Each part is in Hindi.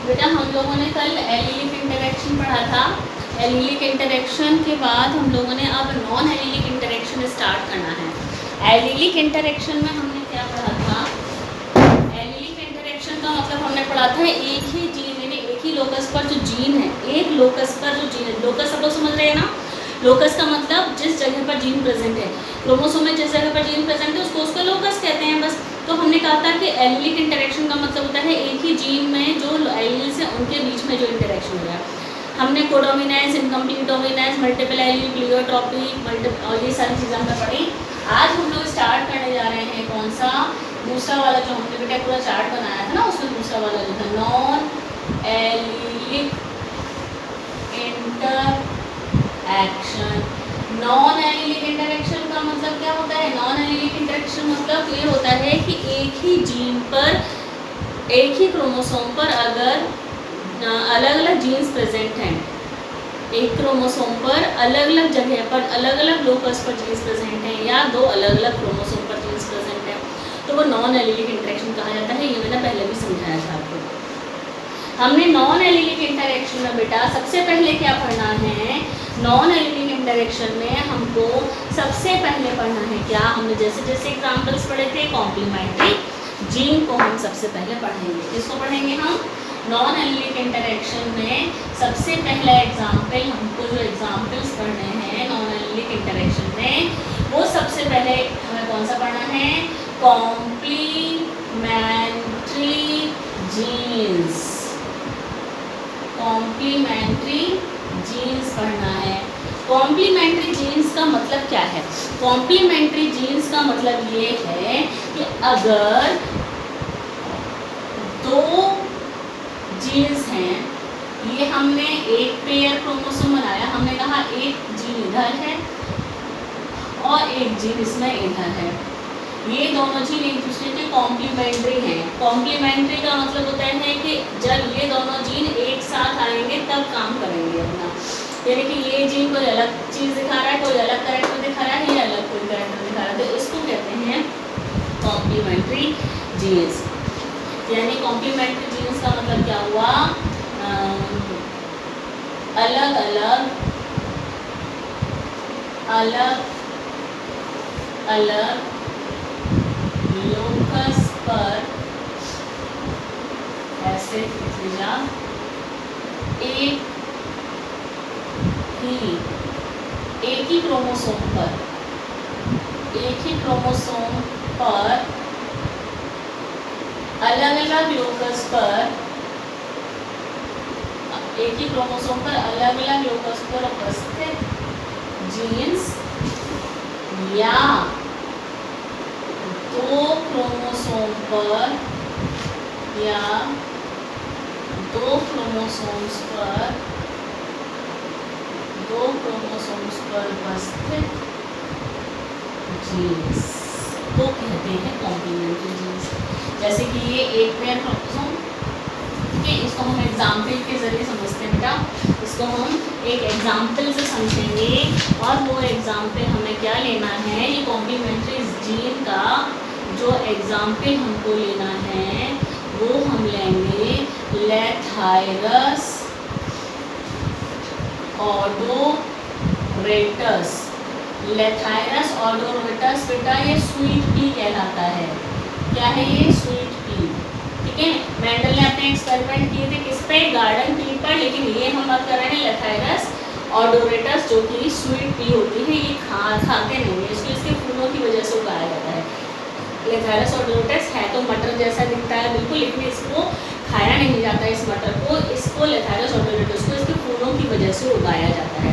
बेटा हम लोगों ने कल एलिलिक इंटरेक्शन पढ़ा था। एलिलिक इंटरेक्शन के बाद हम लोगों ने अब नॉन एलिलिक इंटरेक्शन स्टार्ट करना है। एलिलिक इंटरेक्शन में हमने क्या पढ़ा था? एलिलिक इंटरेक्शन का मतलब हमने पढ़ा था एक ही जीन यानी एक ही लोकस पर जो जीन है, एक लोकस पर जो जीन है, लोकस सब लोग समझ रहे हैं ना? लोकस का मतलब जिस जगह पर जीन प्रेजेंट है, क्रोमोसोम में जिस जगह पर जीन प्रेजेंट है उसको लोकस कहते हैं बस। तो हमने कहा था कि एलिलिक इंटरेक्शन का मतलब होता है एक ही जीन में जो एलील्स हैं उनके बीच में जो इंटरेक्शन हो रहा है। हमने codominance, incomplete dominance, multiple allele, pleiotropy और ये सारी चीज़ें हमने पढ़ी। आज हम लोग स्टार्ट करने जा रहे हैं कौन सा? दूसरा वाला जो हमने बेटा पूरा चार्ट बनाया था ना, उसमें दूसरा वाला जो था non allylic interaction. Non allylic interaction का मतलब क्या होता है? नॉन एलिलिक इंटरेक्शन मतलब ये होता है कि एक ही जीन पर, एक ही क्रोमोसोम पर अगर अलग अलग जीन्स प्रेजेंट हैं, एक क्रोमोसोम पर अलग अलग जगह पर अलग अलग लोकस पर जीन्स प्रेजेंट हैं या दो अलग अलग क्रोमोसोम पर जीन्स प्रेजेंट हैं, तो वो नॉन एलिलिक इंटरेक्शन कहा जाता है। ये मैंने पहले भी समझाया था आपको। हमने नॉन एलिलिक इंटरेक्शन में बेटा सबसे पहले क्या पढ़ना है? नॉन एलिलिक इंटरेक्शन में हमको सबसे पहले पढ़ना है क्या? हमने जैसे जैसे एग्जाम्पल्स पढ़े थे, कॉम्प्लीमेंट्री जीन को हम सबसे पहले पढ़ेंगे। किसको पढ़ेंगे हम? नॉन एलिलिक इंटरेक्शन में सबसे पहला एग्जाम्पल, हमको जो एग्जाम्पल्स पढ़ने हैं नॉन एलिलिक इंटरेक्शन में, वो सबसे पहले हमें कौन सा पढ़ना है? Complementary jeans. कॉम्प्लीमेंट्री जीन्स पढ़ना है। कॉम्प्लीमेंट्री जीन्स का मतलब क्या है? कॉम्प्लीमेंट्री जीन्स का मतलब ये है कि अगर दो जीन्स हैं, ये हमने एक पेयर क्रोमोसोम बनाया, हमने कहा एक जीन इधर है और एक जीन इसमें इधर है, ये दोनों जीन एक दूसरे के कॉम्प्लीमेंट्री हैं। कॉम्प्लीमेंट्री का मतलब होता है कि जब ये दोनों जीन एक साथ आएंगे तब काम करेंगे अपना, यानी कि ये जीन कोई अलग चीज़ दिखा रहा है, कोई अलग कैरेक्टर दिखा रहा है या अलग कोई कैरेक्टर दिखा रहा है, तो इसको कहते हैं कॉम्प्लीमेंट्री जीन्स। यानी कॉम्प्लीमेंट्री जीन्स का मतलब क्या हुआ? अलग अलग अलग अलग लोकस पर ऐसे भेजा एक ही क्रोमोसोम पर, एक ही क्रोमोसोम पर अलग अलग लोकस पर, एक ही क्रोमोसोम पर अलग अलग लोकस पर उपस्थित जीन्स या दो क्रोमोसोम पर या दो क्रोमोसोम्स पर उपस्थित जीन्स को कहते हैं कॉम्प्लीमेंट्री जीन्स। जैसे कि ये एक पेयर क्रोमोसोम, ठीक है, इसको हम एग्जाम्पल के जरिए समझते हैं बेटा, इसको हम एक एग्जाम्पल से समझेंगे और वो एग्जाम्पल हमें क्या लेना है? ये कॉम्प्लीमेंट्री जीन का जो एग्जाम्पल हमको लेना है वो हम लेंगे लेथायरस ऑडोरेटस। लेथायरस ऑडोरेटस बेटा ये स्वीट पी कहलाता है। क्या है ये? Sweet pea. ठीक है, मेंडल ने अपने एक्सपेरिमेंट किए थे किस पे? गार्डन पी पर, लेकिन ये हम बात कर रहे हैं लेथायरस ऑडोरेटस जो कि स्वीट पी होती है। ये खाते नहीं है, इसको इसके फूलों की वजह से उगाया जाता है। लेथायरस ऑडोरेटस है तो मटर जैसा दिखता है बिल्कुल, लेकिन इसको खाया नहीं जाता है, इस मटर को, इसको लेथायरस ऑडोरेटस को इसके फूलों की वजह से उगाया जाता है।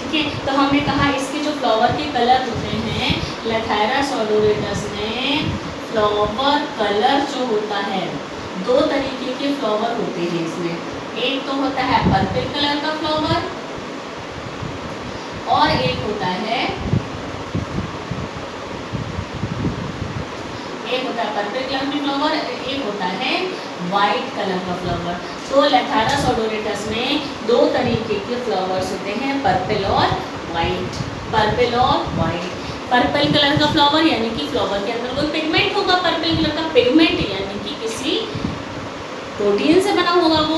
ठीक है, तो हमने कहा इसके जो फ्लावर के कलर होते हैं, लेथायरस ऑडोरेटस में फ्लावर कलर जो होता है, दो तरीके के फ्लावर होते हैं इसमें। एक तो होता है पर्पल कलर का फ्लावर और एक होता है पर्पल कलर का फ्लावर, एक होता है वाइट कलर का फ्लावर। तो लेथायरस ऑडोरेटस में दो तरीके के फ्लावर्स होते हैं, पर्पल और वाइट। पर्पल और वाइट। पर्पल कलर का फ्लावर यानी कि फ्लावर के अंदर कोई पिगमेंट होगा, पर्पल कलर का पिगमेंट यानी कि किसी प्रोटीन से बना होगा वो।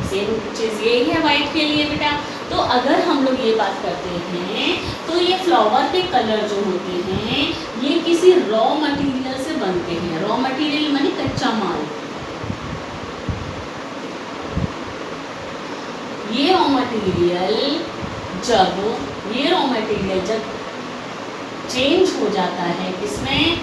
सेम चीज़ यही है वाइट के लिए बेटा। तो अगर हम लोग ये बात करते हैं तो ये फ्लावर के कलर जो होते हैं ये किसी रॉ मटेरियल से बनते हैं। रॉ मटेरियल माने कच्चा माल। ये रॉ मटेरियल जब चेंज हो जाता है किसमें,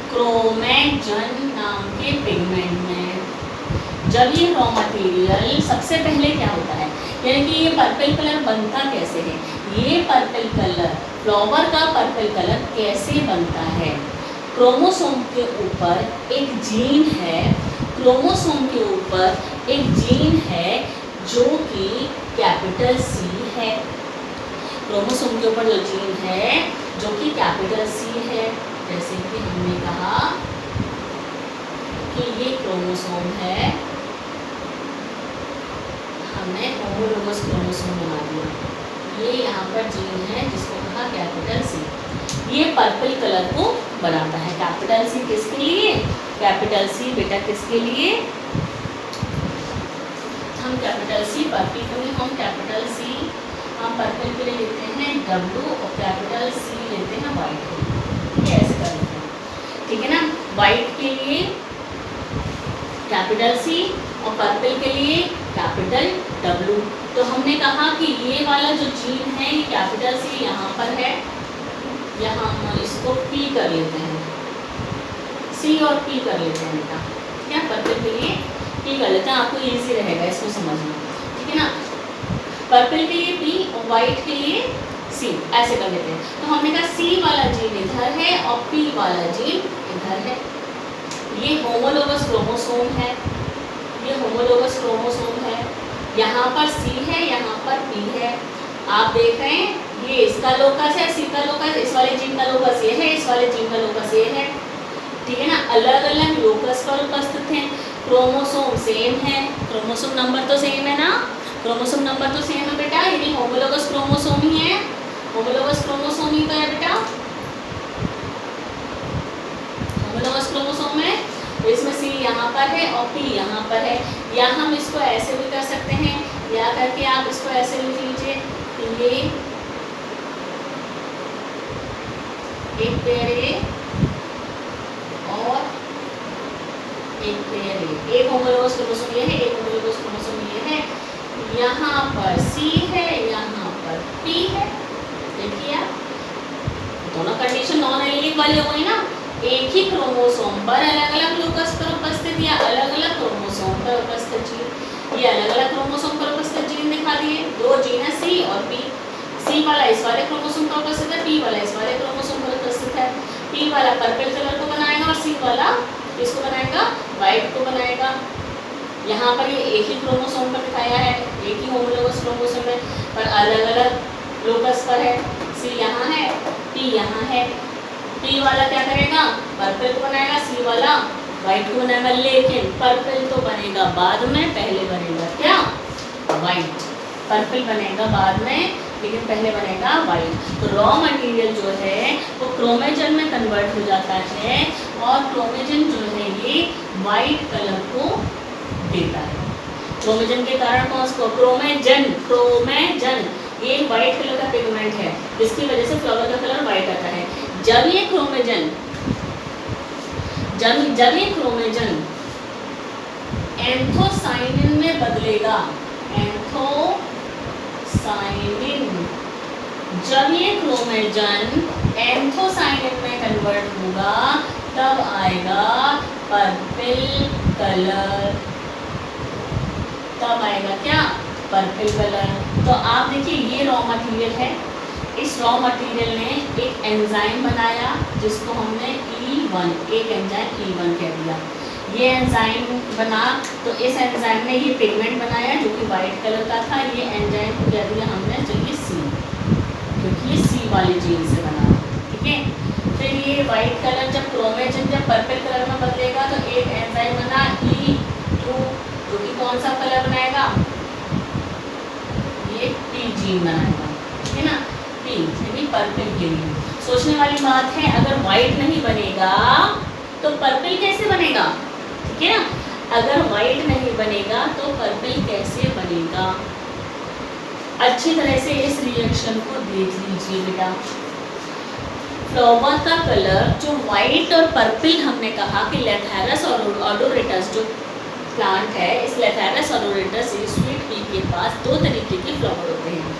क्रोमेजन नाम के पिगमेंट में। जब ये रॉ मटेरियल सबसे पहले क्या होता है, यानी कि ये पर्पल कलर बनता कैसे है, ये पर्पल कलर फ्लावर का पर्पल कलर कैसे बनता है, क्रोमोसोम के ऊपर एक जीन है, क्रोमोसोम के ऊपर एक जीन है जो कि कैपिटल सी है। क्रोमोसोम के ऊपर जो जीन है जो कि कैपिटल सी है, जैसे कि हमने कहा कि ये क्रोमोसोम है, हमने होमोलोगस क्रोमोसोम बना दिया। ये यहाँ पर जीन है जिसको कहा कैपिटल सी। ये पर्पल कलर को बनाता है। कैपिटल सी किसके लिए, कैपिटल सी बेटा किसके लिए, हम कैपिटल सी पर्पल के लिए हम कैपिटल सी हम पर्पल के लिए लेते हैं W और कैपिटल सी लेते हैं वाइट के लिए। ऐसे कर लेते हैं, ठीक है ना। वाइट के लिए कैपिटल सी और पर्पल के लिए कैपिटल W। तो हमने कहा कि ये वाला जो जीन है ये कैपिटल सी यहाँ पर है, यहाँ हम इसको P कर लेते हैं, C और P कर लेते हैं बेटा, ठीक है। पर्पल के लिए P कर लेते हैं, आपको इजी रहेगा इसको समझना, ठीक है ना। पर्पल के लिए P और वाइट के लिए C, ऐसे कर लेते हैं। तो हमने कहा C वाला जीन इधर है और P वाला जीन इधर है। ये होमोलोगस क्रोमोसोम है, ये होमोलोगस क्रोमोसोम है। यहाँ पर C है, यहाँ पर P है। आप देख रहे हैं ये इसका लोकस है, C का लोकस, इस वाले जीन का लोकस ये है, इस वाले जीन का लोकस ये है, ठीक है ना। अलग अलग लोकस पर उपस्थित हैं। क्रोमोसोम सेम है, क्रोमोसोम नंबर तो सेम है ना, क्रोमोसोम नंबर तो सेम है बेटा, यानी होमोलोगस क्रोमोसोम ही है, होमोलोगस क्रोमोसोम ही तो है बेटा, होमोलोगस क्रोमोसोम है। तो इसमें C यहाँ पर है और P यहाँ पर है। या हम इसको ऐसे भी कर सकते हैं, या करके आप इसको ऐसे लिख लीजिए कि ये एक पेयर A और एक पेयर A, एक होमोलोगस क्रोमोसोम ये है, एक होमोलोगस क्रोमोसोम ये है। यहाँ पर C है, यहाँ पर P है। देखिए आप दोनों कंडीशन नॉन एलिलिक वाली हो गई ना। एक ही क्रोमोसोम पर अलग अलग लोकस पर उपस्थित या अलग अलग क्रोमोसोम पर उपस्थित जीन, ये अलग अलग क्रोमोसोम पर उपस्थित जीन दिखा दिए। दो जीन है C और P। C वाला इस वाले क्रोमोसोम पर उपस्थित है, P वाला इस वाले क्रोमोसोम पर उपस्थित है। P वाला पर्पल कलर को बनाएगा और C वाला इसको बनाएगा, वाइट को बनाएगा। यहाँ पर ये एक ही क्रोमोसोम पर दिखाया है, एक ही होमोलोगस क्रोमोसोम है पर अलग अलग लोकस पर है। C यहाँ है, P यहाँ है। P वाला क्या करेगा, पर्पल को बनाएगा, C वाला वाइट को बनाएगा। लेकिन पर्पल तो बनेगा बाद में, पहले बनेगा क्या, वाइट। पर्पल बनेगा बाद में लेकिन पहले बनेगा वाइट। तो रॉ मटेरियल जो है वो क्रोमेजन में कन्वर्ट हो जाता है और क्रोमेजन जो है ये वाइट कलर को देता है। क्रोमेजन के कारण कौन सा, क्रोमेजन ये वाइट कलर का पिगमेंट है जिसकी वजह से फ्लावर का कलर वाइट आता है। जब ये क्रोमेजन एंथोसाइनिन में बदलेगा, जब ये क्रोमेजन एंथोसाइनिन में कन्वर्ट होगा तब आएगा पर्पल कलर, तब आएगा क्या, पर्पल कलर। तो आप देखिए ये रॉ मटेरियल है, इस रॉ मटेरियल ने एक एंजाइम बनाया जिसको हमने E1, एक एंजाइम E1 कह दिया। ये एंजाइम बना तो इस एंजाइम ने ये पिगमेंट बनाया जो कि वाइट कलर का था। ये एंजाइम को कह दिया हमने चलिए C, क्योंकि ये C वाले जीन से बना, ठीक है। फिर ये वाइट कलर जब क्रोमेजन जब पर्पल कलर में बदलेगा तो एक एंजाइम बना E2 जो कि कौन सा कलर बनाएगा, ये P जीन बनाएगा, ठीक है ना। P यानी पर्पल के लिए। सोचने वाली बात है, अगर वाइट नहीं बनेगा तो पर्पल कैसे बनेगा, ठीक है ना। अगर वाइट नहीं बने बनेगा तो पर्पल कैसे बनेगा? अच्छी तरह से इस रिएक्शन को देख लीजिए बेटा। फ्लावर का कलर जो वाइट और पर्पल, हमने कहा कि लेथेरस और ओडोरेटस जो प्लांट है, इस लेथेरस ओडोरेटस स्वीट पी के पास दो तरीके के फ्लावर होते हैं।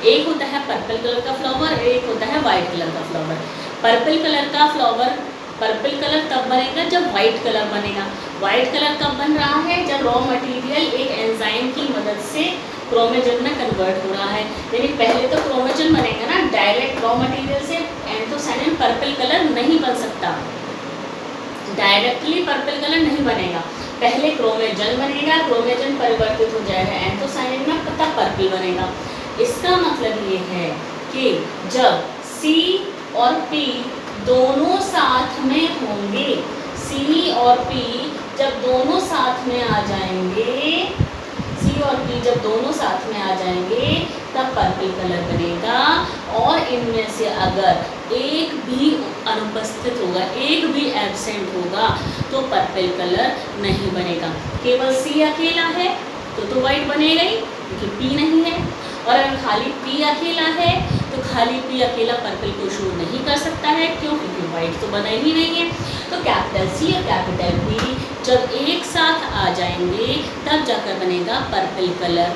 एक होता है पर्पल कलर का फ्लावर, एक होता है वाइट कलर का फ्लावर। पर्पल कलर का फ्लावर, पर्पल कलर तब बनेगा जब वाइट कलर बनेगा। वाइट कलर कब बन रहा है? जब रॉ मटेरियल एक एंजाइम की मदद से क्रोमेजन में कन्वर्ट हो रहा है। यानी पहले तो क्रोमेजन बनेगा ना, डायरेक्ट रॉ मटेरियल से एंथोसायनिन पर्पल कलर नहीं बन सकता, डायरेक्टली पर्पल कलर नहीं बनेगा। पहले क्रोमेजन बनेगा, क्रोमेजन परिवर्तित हो जाएगा एंथोसायनिन में, तब पर्पल बनेगा। इसका मतलब ये है कि जब C और P दोनों साथ में होंगे, C और P जब दोनों साथ में आ जाएंगे, C और P जब दोनों साथ में आ जाएंगे तब पर्पल कलर बनेगा। और इनमें से अगर एक भी अनुपस्थित होगा, एक भी एब्सेंट होगा तो पर्पल कलर नहीं बनेगा। केवल C अकेला है तो वाइट बनेगा ही, क्योंकि P नहीं है। और अगर खाली P अकेला है तो खाली P अकेला पर्पल को शो नहीं कर सकता है, क्यों? क्योंकि वाइट तो बना ही नहीं है। तो कैपिटल C और कैपिटल P जब एक साथ आ जाएंगे तब जाकर बनेगा पर्पल कलर।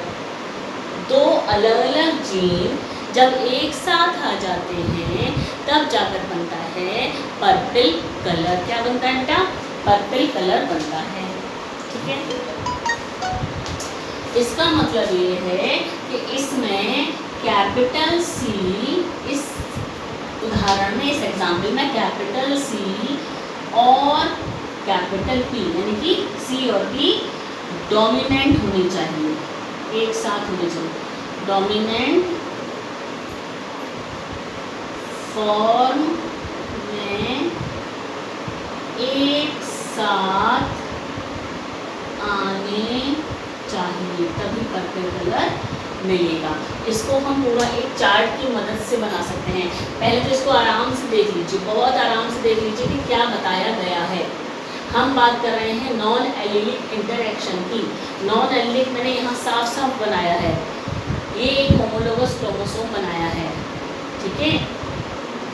दो अलग अलग जीन जब एक साथ आ जाते हैं तब जाकर बनता है पर्पल कलर। क्या बनता है बेटा? पर्पल कलर बनता है। ठीक है, इसका मतलब ये है कि इसमें कैपिटल C, इस उदाहरण में, इस एग्जाम्पल में कैपिटल C और कैपिटल P यानी कि C और P डोमिनेंट होनी चाहिए, एक साथ होनी चाहिए। डोमिनेंट फॉर्म में एक साथ आने चाहिए तभी पर्पल कलर मिलेगा। इसको हम पूरा एक चार्ट की मदद से बना सकते हैं। पहले तो इसको आराम से देख लीजिए, बहुत आराम से देख लीजिए कि क्या बताया गया है। हम बात कर रहे हैं नॉन एलिलिक इंटरैक्शन की। नॉन एलिलिक मैंने यहाँ साफ साफ बनाया है, ये एक होमोलोगस क्रोमोसोम बनाया है। ठीक है,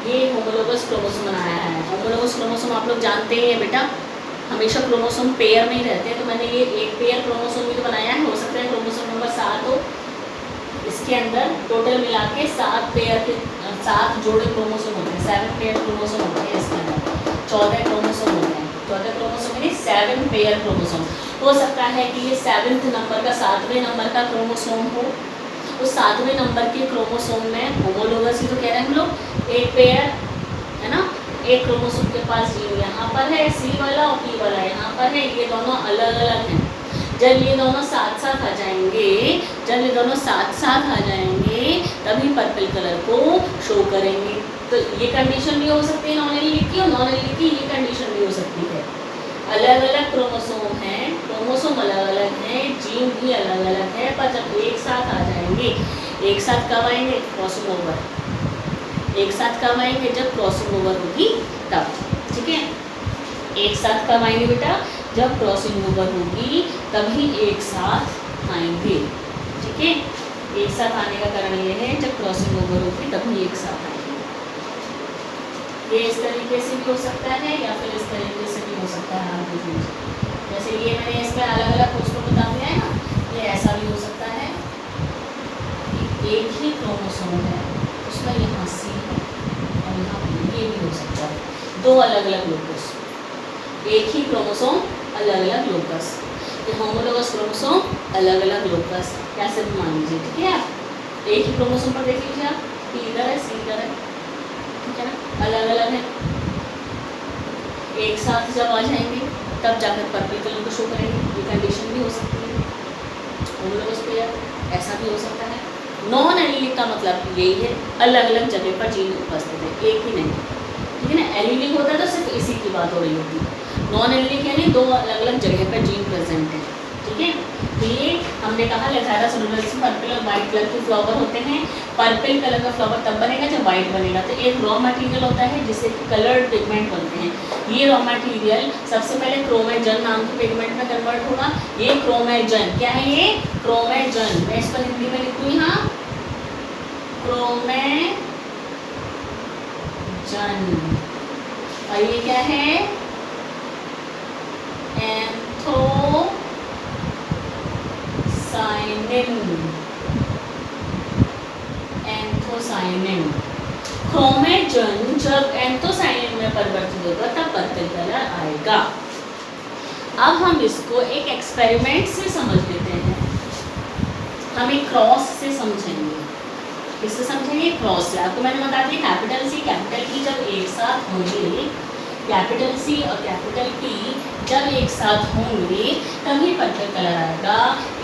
ये होमोलोगस क्रोमोसोम बनाया है। होमोलोगस क्रोमोसोम आप लोग जानते हैं बेटा, हमेशा क्रोमोसोम पेयर में ही रहते हैं। तो मैंने ये एक पेयर क्रोमोसोम भी तो बनाया है। हो सकता है क्रोमोसोम नंबर 7 हो, इसके अंदर टोटल मिला के 7 पेयर के 7 जोड़े क्रोमोसोम होते हैं, 7 पेयर क्रोमोसोम होते हैं। इसके अंदर 14 क्रोमोसोम होते हैं। 14 क्रोमोसोम यानी 7 पेयर क्रोमोसोम। हो सकता है कि ये 7वें नंबर का 7वें नंबर का क्रोमोसोम हो। उस 7वें नंबर के क्रोमोसोम में होमोलोगस ही तो कह रहे हैं हम लोग, एक पेयर है ना, एक क्रोमोसोम के पास जीन यहाँ पर है, C वाला और P वाला यहाँ पर है। ये दोनों अलग अलग हैं। जब ये दोनों साथ साथ आ जाएंगे, जब ये दोनों साथ साथ आ जाएंगे तभी पर्पल कलर को शो करेंगे। तो ये कंडीशन भी हो सकती है नॉन एलिलिक की, और नॉन एलिलिक की ये कंडीशन भी हो सकती है। अलग अलग क्रोमोसोम हैं, क्रोमोसोम अलग अलग हैं, जीन भी अलग अलग है, पर जब एक साथ आ जाएंगे, एक साथ कब आएंगे? Crossing over. एक साथ कब आएंगे? जब क्रॉसिंग ओवर होगी तब। ठीक है, एक साथ कब आएंगे बेटा? जब क्रॉसिंग ओवर होगी तभी एक साथ आएंगे। ठीक है, एक साथ आने का कारण ये है जब क्रॉसिंग ओवर होगी तभी एक साथ आएंगे। ये इस तरीके से भी हो सकता है या फिर इस तरीके से भी हो सकता है। आप देख लीजिए, जैसे ये मैंने इसमें अलग अलग कुछ को बता दिया है ना, ये ऐसा भी हो सकता है कि एक ही क्रोमोसोम है, उसमें यहाँ C और यहाँ ये भी हो सकता है, दो अलग अलग लोकस, एक ही क्रोमोसोम अलग अलग लोकस। ये होमोलोगस क्रोमोसोम अलग अलग लोकस, कैसे भी मान लीजिए। ठीक है, आप एक ही क्रोमोसोम पर देख लीजिए, आप P इधर है, C इधर है, ठीक है ना, अलग अलग है। एक साथ जब आ जाएंगे तब जाकर पर्पल कलर को शो करेंगे। ये कंडीशन भी हो सकती है होमोलोगस पेयर, ऐसा भी हो सकता है। नॉन एलिलिक का मतलब यही है, अलग अलग जगह पर जीन उपस्थित है, एक ही नहीं। ठीक है ना, एलिलिक होता है तो सिर्फ इसी की बात हो रही होती है। नॉन एलिलिक यानी दो अलग अलग जगह पर जीन प्रेजेंट है। ठीक है, तो ये हम हमने कहा लेथायरस रूडेंस में पर्पल और वाइट कलर के फ्लावर होते हैं। पर्पल कलर का फ्लावर तब बनेगा जब वाइट बनेगा। तो एक रॉ मटेरियल होता है जिससे कलर्ड पिगमेंट बनते हैं। ये रॉ मटेरियल सबसे पहले क्रोमेजन नाम के पिगमेंट में कन्वर्ट होगा। ये क्रोमेजन क्या है? ये क्रोमेजन, मैं इसको हिंदी में लिखूँ यहाँ, क्रोमेजन। और ये क्या है? एंथोसाइनिन। क्रोमेजन जब एंथोसाइनिन में परिवर्तित होगा तब पर्पल कलर आएगा। अब हम इसको एक एक्सपेरिमेंट से समझ लेते हैं। हम एक क्रॉस से समझेंगे। किससे समझेंगे? क्रॉस से। आपको मैंने बता दिया कैपिटल सी कैपिटल पी जब एक साथ होंगे, कैपिटल सी और कैपिटल पी जब एक साथ होंगे तभी पर्पल कलर आएगा।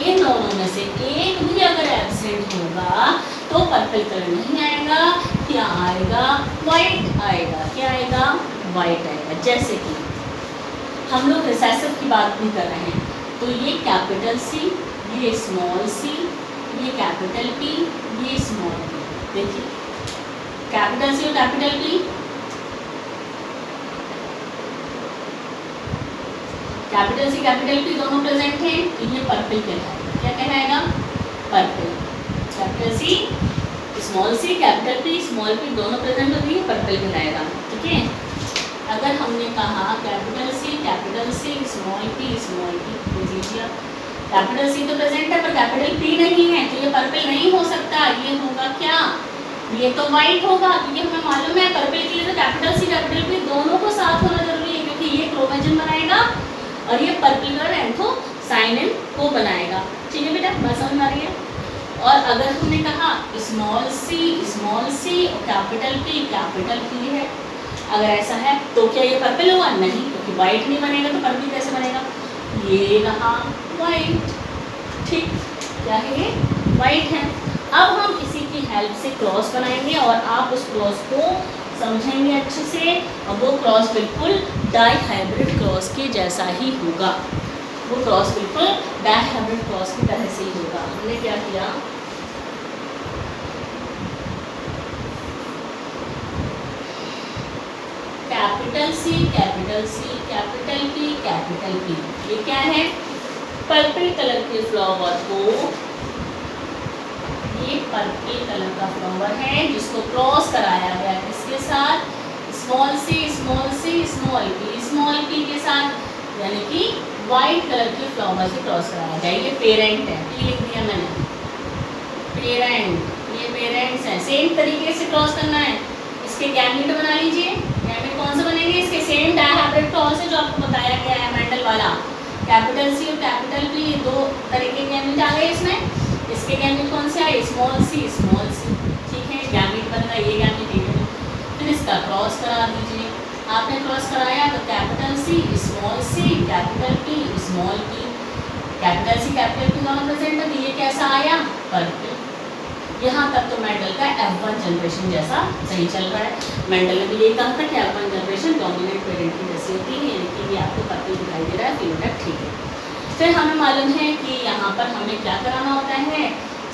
इन दोनों में से एक भी अगर एब्सेंट होगा तो पर्पल कलर नहीं आएगा। क्या आएगा? वाइट आएगा। क्या आएगा? वाइट आएगा। जैसे कि हम लोग रिसेसिव की बात नहीं कर रहे हैं, तो ये कैपिटल सी, ये स्मॉल सी, ये कैपिटल पी, ये स्मॉल पी। देखिए कैपिटल सी और capital P, capital C capital P दोनों प्रेजेंट हैं, तो ये पर्पल कहलाएगा। क्या कहलाएगा? पर्पल। कैपिटल सी स्मॉल सी कैपिटल पी स्मॉल पी दोनों प्रेजेंट हो गई, पर्पल कहलाएगा। ठीक है। अगर हमने कहा कैपिटल सी स्मॉल पी लीजिए, कैपिटल सी तो प्रेजेंट है पर कैपिटल पी नहीं है, तो ये पर्पल नहीं हो सकता। ये होगा क्या? ये तो वाइट होगा, क्योंकि हमें मालूम है पर्पल के लिए तो कैपिटल सी कैपिटल पी दोनों को साथ होना जरूरी है, क्योंकि ये क्रोमेजन बनाएगा और ये पर्पल कलर एंथोसाइनिन को बनाएगा। ठीक है बेटा, बात समझ में आ रही है? और अगर हमने कहा स्मॉल सी और कैपिटल पी है, अगर ऐसा है तो क्या ये पर्पल होगा? नहीं, क्योंकि वाइट नहीं बनेगा तो पर्पल कैसे बनेगा? ये रहा वाइट। ठीक, क्या है? ये वाइट है। अब हम इसी की हेल्प से क्रॉस बनाएंगे और आप उस क्रॉस को समझेंगे अच्छे से, और वो क्रॉस बिल्कुल डाइहाइब्रिड क्रॉस के जैसा ही होगा। वो क्रॉस बिल्कुल डाइहाइब्रिड क्रॉस की तरह से ही होगा। हमने क्या किया? कैपिटल सी कैपिटल पी, ये क्या है? पर्पल कलर के फ्लावर को, ये पर्पल कलर का फ्लावर है जिसको क्रॉस कराया गया किसके साथ? स्मॉल पी के साथ, यानी कि वाइट कलर के फ्लावर से क्रॉस कराया गया। ये पेरेंट है, ये लिख दिया मैंने, पेरेंट। ये पेरेंट्स हैं। सेम तरीके से क्रॉस करना है। इसके गैमेट बना लीजिए। गैमेट कौन से बनेंगे? इसके सेम डाइहाइब्रिड क्रॉस है जो आपको बताया गया है मेंडल वाला। कैपिटल सी और कैपिटल पी दो तरह के गैमेट आ गए इसमें। इसके गैमेट कौन से आए? Small C. ठीक है, गैमेट बन रहा है, ये गैमेट ये गैमेट। फिर इसका क्रॉस करा दीजिए। आपने क्रॉस कराया तो capital C capital P small P, capital C capital P दोनों प्रेजेंट है, तो ये कैसा आया? पर्पल। यहाँ तक तो मेंडल का F1 जनरेशन जैसा सही चल रहा है। मेंडल ने भी यही कहा था कि F1 जनरेशन डोमिनेंट पेरेंट की जैसी होती है, यानी कि ये आपको पर्पल दिखाई दे रहा है, फिनोटाइप ठीक है। फिर हमें मालूम है कि यहाँ पर हमें क्या कराना होता है?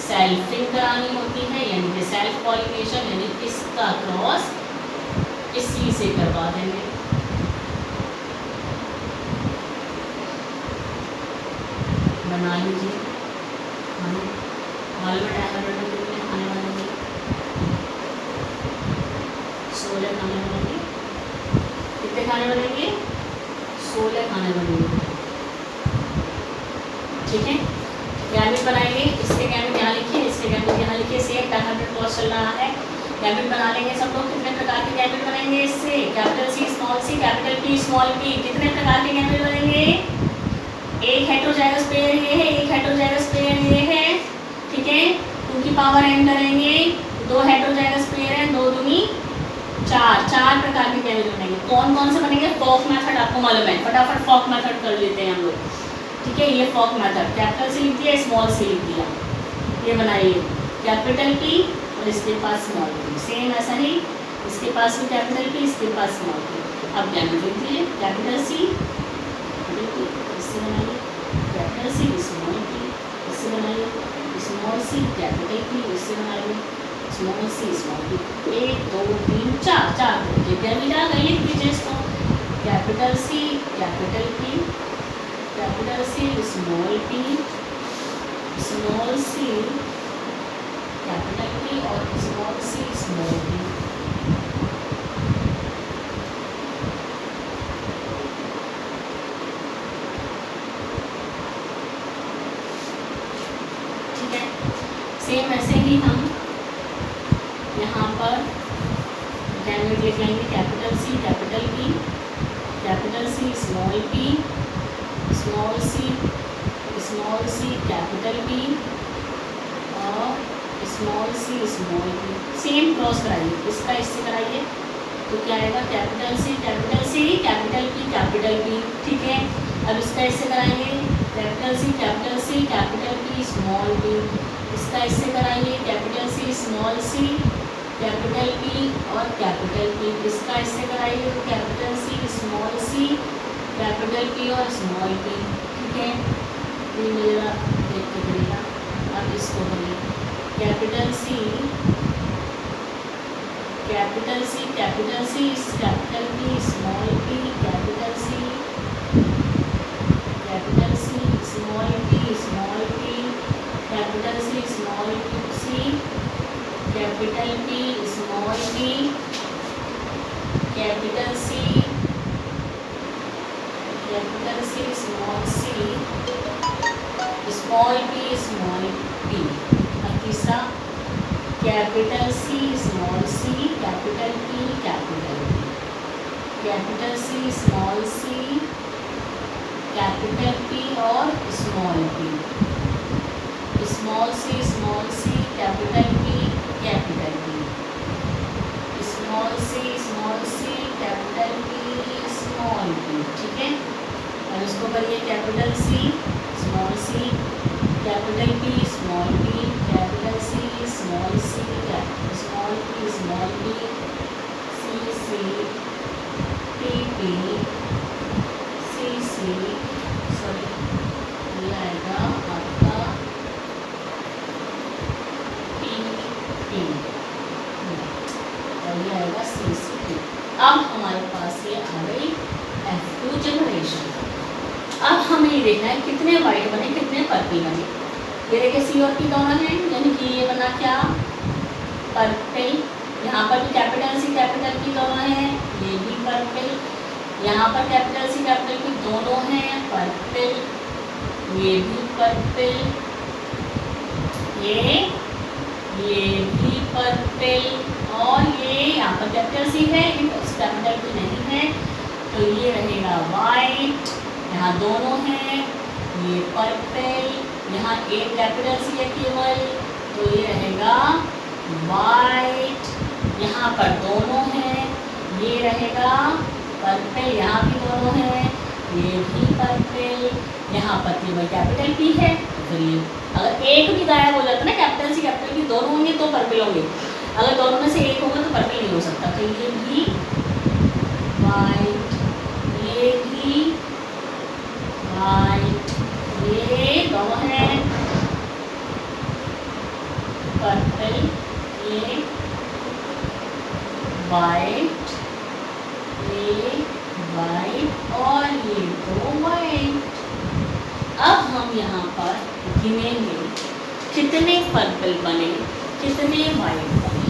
सेल्फिंग करानी होती है, यानी कि सेल्फ पॉलिनेशन, यानी इसका क्रॉस इसी से करवा देंगे। बना लीजिए। मालूम है कितने खाने बनेंगे? 16 खाने बनेंगे। कितने खाने बनेंगे? 16 खाने बनेंगे। ठीक है, गैमेट बनाएंगे। इसके गैमेट यहाँ लिखिए, इसके गैमेट यहाँ लिखिए। सेम डाइहाइब्रिड क्रॉस चल रहा है। गैमेट बना लेंगे सब लोग। कितने प्रकार के गैमेट बनेंगे इससे? Capital C capital P small p. कितने प्रकार के गैमेट बनेंगे? एक हेटेरोजाइगस पेयर ये है, एक हेटेरोजाइगस पेयर ये है। ठीक है, 2 की पावर n करेंगे, 2 हेटेरोजाइगस पेयर हैं, 2 दूनी 4 प्रकार के गैमेट बनेंगे। कौन कौन से बनेंगे? फॉक मेथड आपको मालूम है, फटाफट फॉक मेथड कर लेते हैं हम लोग। ठीक है, ये फॉक मेथड, कैपिटल सी लिख दिया, स्मॉल सी लिख दिया। ये बनाइए कैपिटल पी और इसके पास स्मॉल पी, सेम ऐसा ही इसके पास भी कैपिटल पी, इसके पास स्मॉल पी। अब गैमेट लिख दीजिए, कैपिटल सी इससे बनाइए, कैपिटल सी स्मॉल पी इससे बनाइए, सी कैपिटल पी, इससे बनाएंगे स्मॉल सी स्मॉल पी। 1 2 3 4 4 जगह मिला गई लिख दीजिए इसको। Capital C capital P, capital C small P, small सी कैपिटल पी और स्मॉल सी स्मॉल पी। ठीक है, सेम ऐसे ही हम यहाँ पर कैपिटल लिख लेंगे। Capital C capital P, capital C small P, small सी कैपिटल पी और स्मॉल सी। सेम क्रॉस कराइए, इसका इससे कराइए तो क्या आएगा, कैपिटल सी कैपिटल पी। ठीक है, अब इसका इससे कराएंगे, capital C capital P small p. इसका इससे कराइए, कैपिटल सी स्मॉल सी कैपिटल पी और कैपिटल पी। इसका इससे कराइए तो कैपिटल सी स्मॉल सी कैपिटल पी और स्मॉल पी। ठीक है, ये मेरा देख के पड़ेगा। अब इसको करिए, capital C capital P small P capital C small P capital C small सी capital P small P capital C small P. अब तीसरा, कैपिटल सी स्मॉल सी capital P capital C small सी कैपिटल पी और स्मॉल पी, स्मॉल सी कैपिटल पी स्मॉल सी कैपिटल पी स्मॉल पी। ठीक है, और इसको करिए, कैपिटल सी स्मॉल सी capital P small P capital C small P C sorry ये आएगा आपका पी और ये आएगा सी। अब हमारे पास ये आ गई F2 जनरेशन। अब हमें ये देखना है कितने वाइट बने कितने पर्पल बने। ये देखिए सी और पी दोनों हैं, यानी कि ये बना क्या, पर्पल। यहाँ पर भी कैपिटल सी कैपिटल पी दोनों हैं, ये भी पर्पल। यहाँ पर कैपिटल सी कैपिटल पी दोनों हैं, पर्पल, ये भी पर्पल, ये भी पर्पल और ये यहाँ पर कैपिटल सी है कैपिटल पी नहीं है तो ये रहेगा वाइट। यहाँ दोनों हैं, ये पर्पल, यहाँ एक कैपिटल सी है केवल तो ये रहेगा वाइट। यहाँ पर दोनों हैं, ये रहेगा पर्पल, यहाँ भी दोनों हैं, ये भी पर्पल। यहाँ पर केवल कैपिटल पी है तो फिर ये अगर एक भी गायब हो जाता ना, कैपिटल सी कैपिटल पी दोनों होंगे तो पर्पल होंगे, अगर दोनों में से एक होगा तो पर्पल नहीं हो सकता। तो ये भी वाइट, ये भी वाइट, ये दोनों हैं पर्पल, ये वाइट, ये वाइट और ये दो वाइट। अब हम यहाँ पर गिनेंगे कितने पर्पल बने कितने वाइट बने।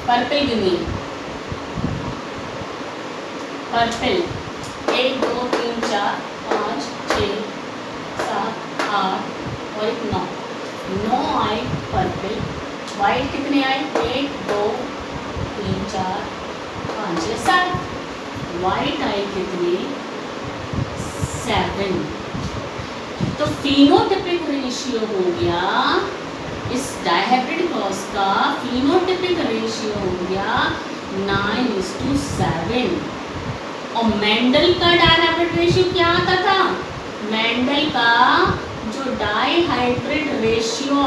पर्पल गिनिए, पर्पल 1 2 3 4 5 6 7 8 और 9 आए पर्पल। वाइट कितने आए, 1 2 3 4 5 6 7। वाइट आए कितने, 7। तो फिनोटाइपिक रेशियो हो गया, इस डायहाइब्रिड क्रॉस का फिनोटाइपिक रेशियो हो गया 9:7। और मेंडल का डायहाइब्रिड रेशियो क्या आता था, मेंडल का जो डायहाइब्रिड रेशियो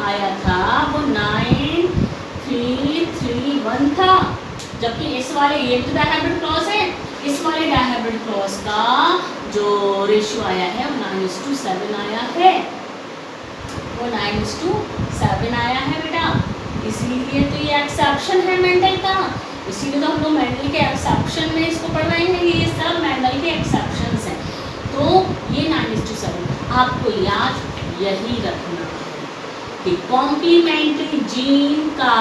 आया था वो 9:3:3:1 था, जबकि इस वाले ये तो डायहाइब्रिड क्रॉस है इस वाले डायहाइब्रिड क्रॉस का जो रेशियो आया है वो 9:7 आया है, वो 9:7 आया है बेटा। इसीलिए तो ये एक्सेप्शन है मेंडल का, इसीलिए तो हम लोग मेंडल के एक्सेप्शन में इसको पढ़ रहे हैं। ये सब मेंडल के एक्सेप्शंस हैं। तो ये 9:7 आपको याद यही रखना है कि कॉम्प्लीमेंट्री जीन का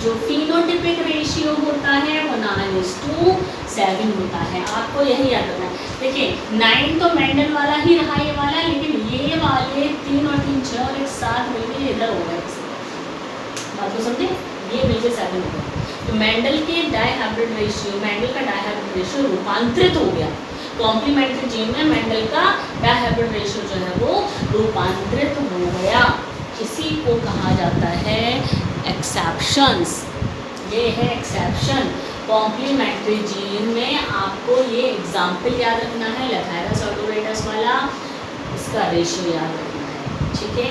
जो फिनोटाइपिक रेशियो होता है वो 9:7 होता है। आपको यही याद रखना है। देखिए 9 तो मेंडल वाला ही रहा ये वाला, लेकिन ये वाले 3 और 3 6 और एक साथ मिलकर इधर हो गए। बात को समझे, ये मिलकर 7 हो गया। तो मेंडल के डायहाइब्रिड रेशियो, मेंडल का डायहाइब्रिड रेशियो रूपांतरित हो गया। कॉम्प्लीमेंट्री जीन में मेंडल का डायहाइब्रिड रेशियो जो है वो रूपांतरित हो गया। इसी को कहा जाता है एक्सेप्शंस। ये है एक्सेप्शन। कॉम्प्लीमेंट्री जीन में आपको ये एग्जाम्पल याद रखना है, लैथाइरस ऑटोरेटस वाला, इसका रेशियो याद रखना है। ठीक है,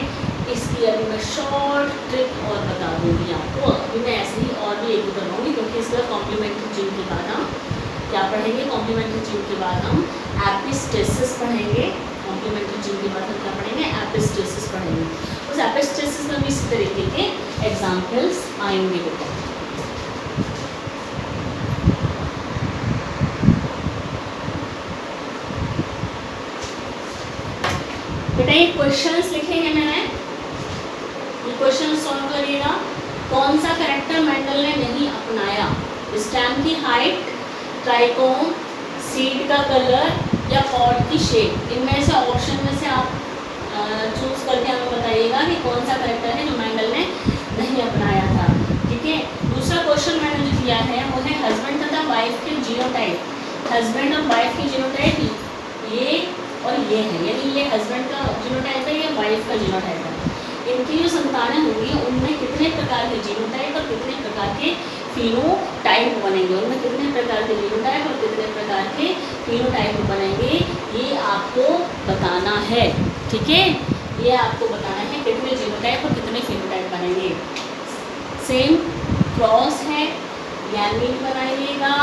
इसकी अभी मैं शॉर्ट ट्रिक और बता दूंगी आपको। अभी मैं ऐसे ही और भी एक करवाऊंगी, क्योंकि इसका कॉम्प्लीमेंट्री जीन के बाद हम क्या पढ़ेंगे, कॉम्प्लीमेंट्री जीन के बाद हम एपिस्टेसिस पढ़ेंगे। कॉम्प्लीमेंट्री जीन के बाद हम क्या पढ़ेंगे, एपिस्टेसिस पढ़ेंगे। उस एपिस्टेसिस में भी इसी तरीके के एग्जाम्पल्स आएंगे बेटा। बेटा ये क्वेश्चंस लिखे हैं मैंने, ये क्वेश्चन सॉल्व करिएगा। कौन सा करेक्टर मेंडल ने नहीं अपनाया? स्टेम की हाइट, ट्राइकोम, सीड का कलर या पॉट की शेप। इनमें से ऑप्शन में से आप चूज करके हमें बताइएगा कि कौन सा करेक्टर है जो मेंडल ने नहीं अपनाया था। ठीक है, दूसरा क्वेश्चन मैंने जो दिया है वो है हस्बैंड तथा वाइफ के जीनोटाइप। हस्बैंड और वाइफ की जीनोटाइप ये और ये है, यानी ये हस्बैंड का जीनोटाइप है, ये वाइफ का जीनोटाइप है। इनकी जो संतानें होंगी उनमें कितने प्रकार के जीनोटाइप और कितने प्रकार के फिनोटाइप बनेंगे, उनमें कितने प्रकार के जीनोटाइप और कितने प्रकार के फिनोटाइप बनेंगे, ये आपको बताना है। ठीक है, ये आपको बताना है कितने जीनोटाइप और कितने फिनोटाइप बनेंगे। सेम क्रॉस है, गैमीट बनाइएगा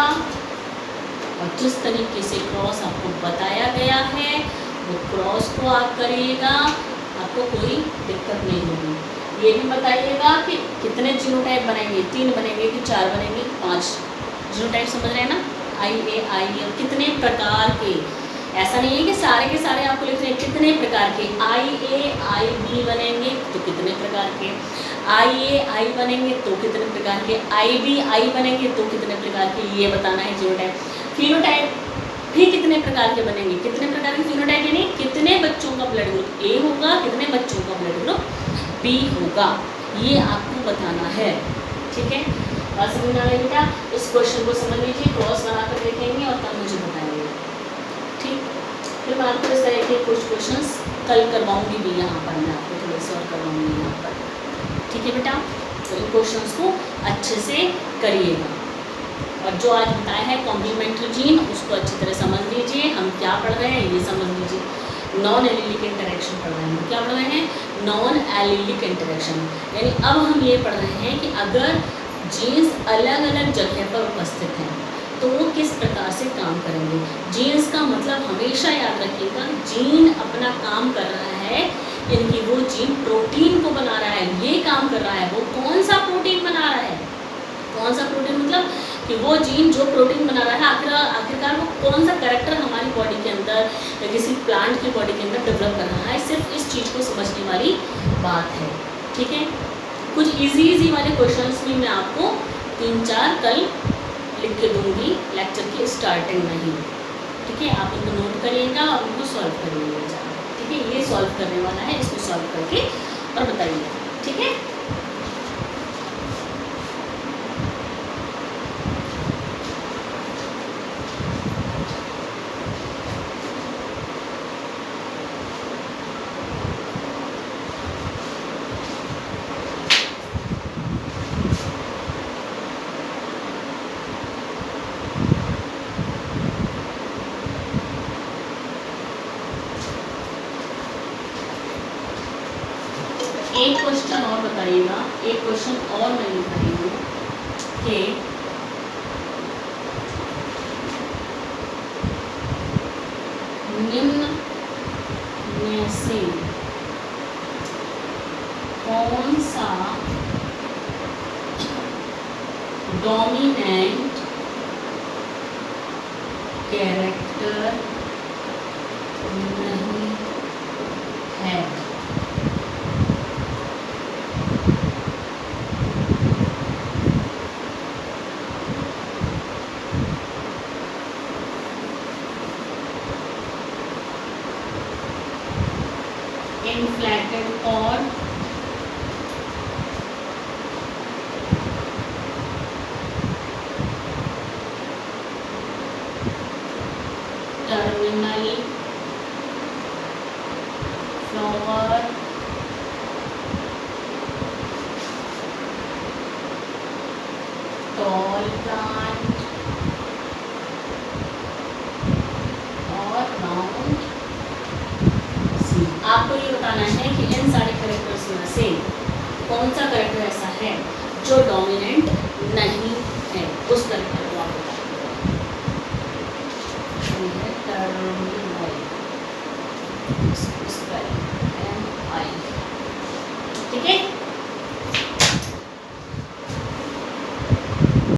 और जिस तरीके से क्रॉस आपको बताया गया है वो क्रॉस को आप करिएगा, आपको कोई दिक्कत नहीं होगी। ये भी बताइएगा कि कितने जीनोटाइप बनेंगे, 3 बनेंगे कि 4 बनेंगे, 5 जीनोटाइप समझ रहे हैं ना, आई और कितने प्रकार के। ऐसा नहीं है कि सारे के सारे आपको लिख रहे हैं, कितने प्रकार के। आई बनेंगे तो कितने प्रकार के, आई बनेंगे तो कितने प्रकार के, आई बनेंगे तो कितने प्रकार के, ये बताना है जीनोटाइप। फिनोटाइप भी कितने प्रकार के बनेंगे, कितने प्रकार के फिनोटाइप, यानी कितने बच्चों का ब्लड ग्रुप ए होगा, कितने बच्चों का ब्लड ग्रुप बी होगा, ये आपको बताना है। ठीक है, बात समझ आ गई बेटा? इस क्वेश्चन को समझ लीजिए, क्रॉस बनाकर देखेंगे और तब मुझे बताइए। ठीक, फिर मैं आपको इस तरह के कुछ क्वेश्चंस कल करवाऊंगी भी, यहाँ पर मैं आपको थोड़े से और करवाऊंगी यहाँ पर। ठीक है बेटा, तो इन क्वेश्चंस को अच्छे से करिएगा और जो आज बताया है कॉम्प्लीमेंट्री जीन उसको अच्छी तरह समझ लीजिए। हम क्या पढ़ रहे हैं ये समझ लीजिए, नॉन एलिलिक इंटरेक्शन पढ़ रहे हैं। क्या पढ़ रहे हैं? Non allylic interaction. यानी अब हम ये पढ़ रहे हैं कि अगर जीन्स अलग अलग जगह पर उपस्थित हैं तो वो किस प्रकार से काम करेंगे। जीन्स का मतलब हमेशा याद रखिएगा, जीन अपना काम कर रहा है, यानी कि वो जीन प्रोटीन को बना रहा है, ये काम कर रहा है। वो कौन सा प्रोटीन बना रहा है, कौन सा प्रोटीन मतलब कि वो जीन जो प्रोटीन बना रहा है आखिरकार वो कौन सा कैरेक्टर हमारी बॉडी के अंदर या किसी प्लांट की बॉडी के अंदर डेवलप कर रहा है, सिर्फ इस चीज़ को समझने वाली बात है। ठीक है, कुछ इजी वाले क्वेश्चंस भी मैं आपको 3-4 कल लिख के दूंगी लेक्चर की स्टार्टिंग में ही। ठीक है, आप उनको नोट करिएगा और उनको सॉल्व करिएगा। ठीक है, ये सॉल्व करने वाला है, इसको सॉल्व करके और बताइएगा। ठीक है, एक क्वेश्चन और बताइएगा, एक क्वेश्चन और मैं लिख रही हूँ कि कैरेक्टर नहीं है। इनफ्लेटेड और टर्मिनल फ्लावर टॉल प्लांट और राउंड सी। आपको ये बताना है कि इन सारे करेक्टर्स में से कौन सा करेक्टर ऐसा है जो डोमिनेंट नहीं है, उस करेक्टर को आप बताइए। टर्मिनल